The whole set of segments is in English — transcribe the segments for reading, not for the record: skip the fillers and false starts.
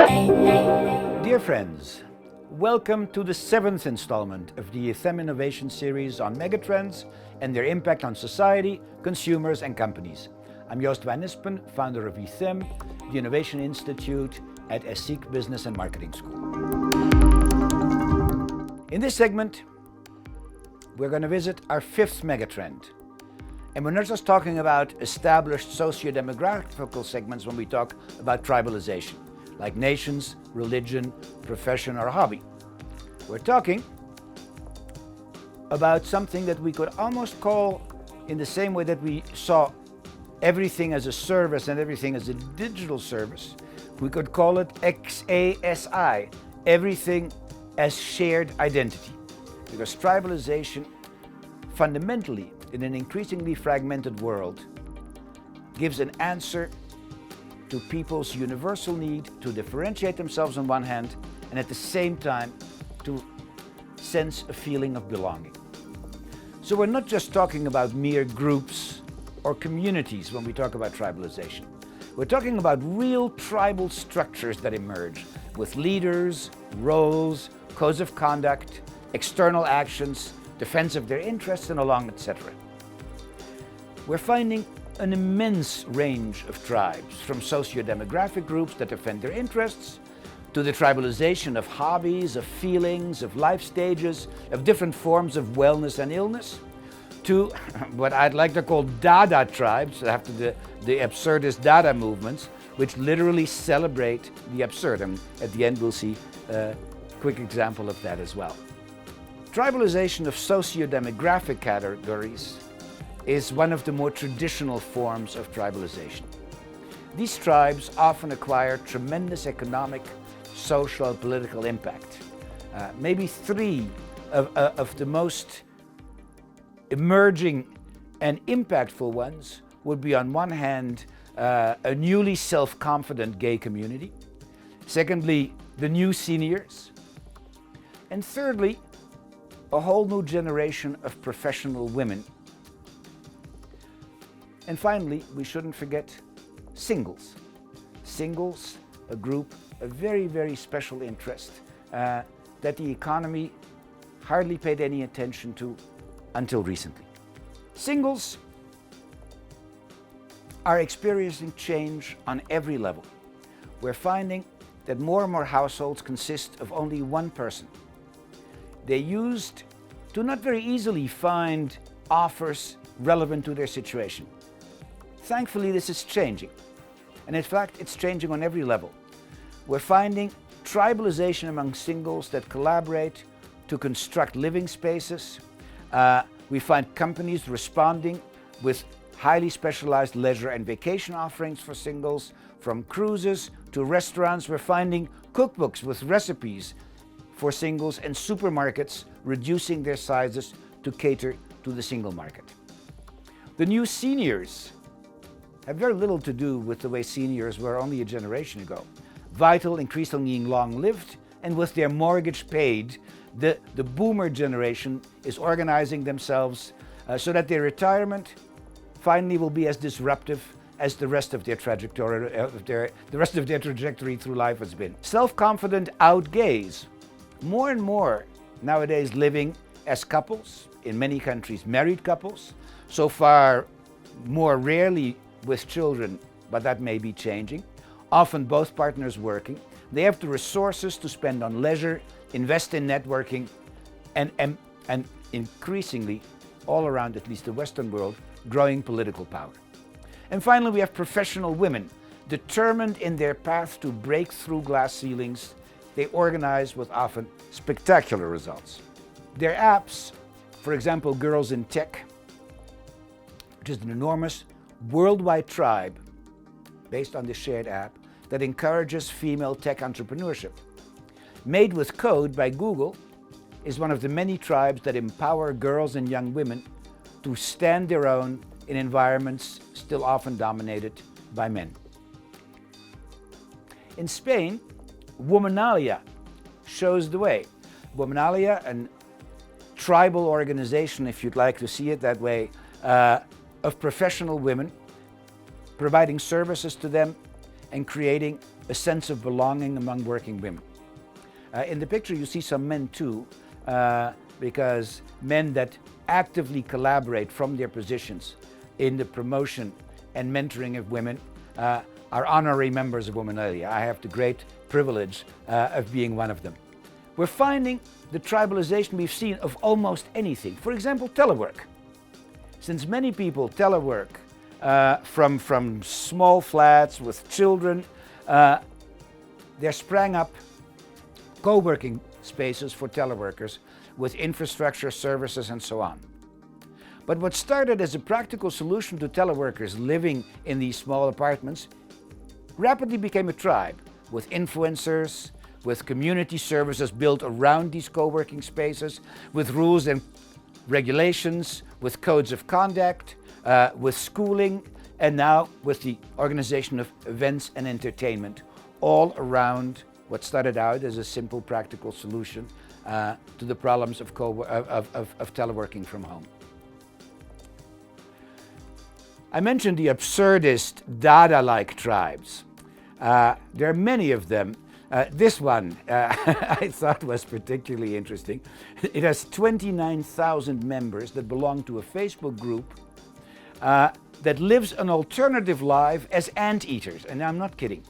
Dear friends, welcome to the 7th installment of the ETHEM Innovation Series on megatrends and their impact on society, consumers and companies. I'm Joost van Nispen, founder of ETHEM, the Innovation Institute at esic Business and Marketing School. In this segment, we're going to visit our 5th megatrend. And we're not just talking about established socio-demographical segments when we talk about tribalization, like nations, religion, profession, or hobby. We're talking about something that we could almost call, in the same way that we saw everything as a service and everything as a digital service, we could call it XASI, everything as shared identity. Because tribalization fundamentally, in an increasingly fragmented world, gives an answer to people's universal need to differentiate themselves on one hand and at the same time to sense a feeling of belonging. So we're not just talking about mere groups or communities when we talk about tribalization. We're talking about real tribal structures that emerge with leaders, roles, codes of conduct, external actions, defense of their interests, and along, etc. We're finding an immense range of tribes, from socio-demographic groups that defend their interests, to the tribalization of hobbies, of feelings, of life stages, of different forms of wellness and illness, to what I'd like to call Dada tribes, after the absurdist Dada movements, which literally celebrate the absurd. And at the end, we'll see a quick example of that as well. Tribalization of socio-demographic categories is one of the more traditional forms of tribalization. These tribes often acquire tremendous economic, social, and political impact. Maybe three of the most emerging and impactful ones would be, on one hand, a newly self-confident gay community. Secondly, the new seniors. And thirdly, a whole new generation of professional women. And finally, we shouldn't forget singles. Singles, a group of very, very special interest that the economy hardly paid any attention to until recently. Singles are experiencing change on every level. We're finding that more and more households consist of only one person. They used to not very easily find offers relevant to their situation. Thankfully, this is changing. And in fact, it's changing on every level. We're finding tribalization among singles that collaborate to construct living spaces. We find companies responding with highly specialized leisure and vacation offerings for singles, from cruises to restaurants. We're finding cookbooks with recipes for singles and supermarkets reducing their sizes to cater to the single market. The new seniors have very little to do with the way seniors were only a generation ago. Vital, increasingly long-lived, and with their mortgage paid, the boomer generation is organizing themselves so that their retirement finally will be as disruptive as the rest of their trajectory through life has been. Self-confident out gays, more and more nowadays living as couples, in many countries married couples, so far more rarely with children, but that may be changing. Often both partners working. They have the resources to spend on leisure, invest in networking, and increasingly, all around at least the Western world, growing political power. And finally, we have professional women, determined in their path to break through glass ceilings. They organize with often spectacular results. Their apps, for example, Girls in Tech, which is an enormous worldwide tribe based on the shared app that encourages female tech entrepreneurship. Made with Code by Google is one of the many tribes that empower girls and young women to stand their own in environments still often dominated by men. In Spain, Womanalia shows the way. Womanalia, a tribal organization, if you'd like to see it that way, of professional women, providing services to them and creating a sense of belonging among working women. In the picture you see some men too, because men that actively collaborate from their positions in the promotion and mentoring of women are honorary members of Womanalia. I have the great privilege of being one of them. We're finding the tribalization we've seen of almost anything. For example, telework. Since many people telework from small flats with children, there sprang up co-working spaces for teleworkers with infrastructure, services and so on. But what started as a practical solution to teleworkers living in these small apartments rapidly became a tribe with influencers, with community services built around these co-working spaces, with rules and regulations, with codes of conduct, with schooling, and now with the organization of events and entertainment, all around what started out as a simple practical solution to the problems of teleworking from home. I mentioned the absurdist, Dada-like tribes. There are many of them. This one I thought was particularly interesting. It has 29,000 members that belong to a Facebook group that lives an alternative life as anteaters, and I'm not kidding.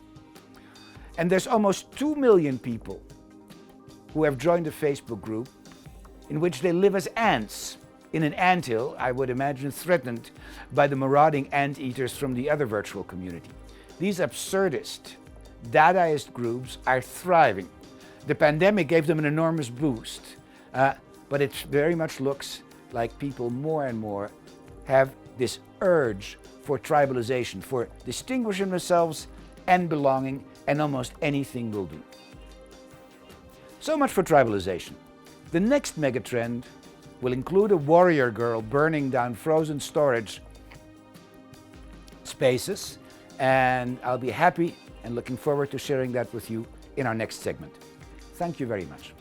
And there's almost 2 million people who have joined a Facebook group in which they live as ants in an anthill, I would imagine threatened by the marauding anteaters from the other virtual community. These absurdist, Dadaist groups are thriving. The pandemic gave them an enormous boost, but it very much looks like people more and more have this urge for tribalization, for distinguishing themselves and belonging, and almost anything will do. So much for tribalization. The next megatrend will include a warrior girl burning down frozen storage spaces, and I'll be happy and looking forward to sharing that with you in our next segment. Thank you very much.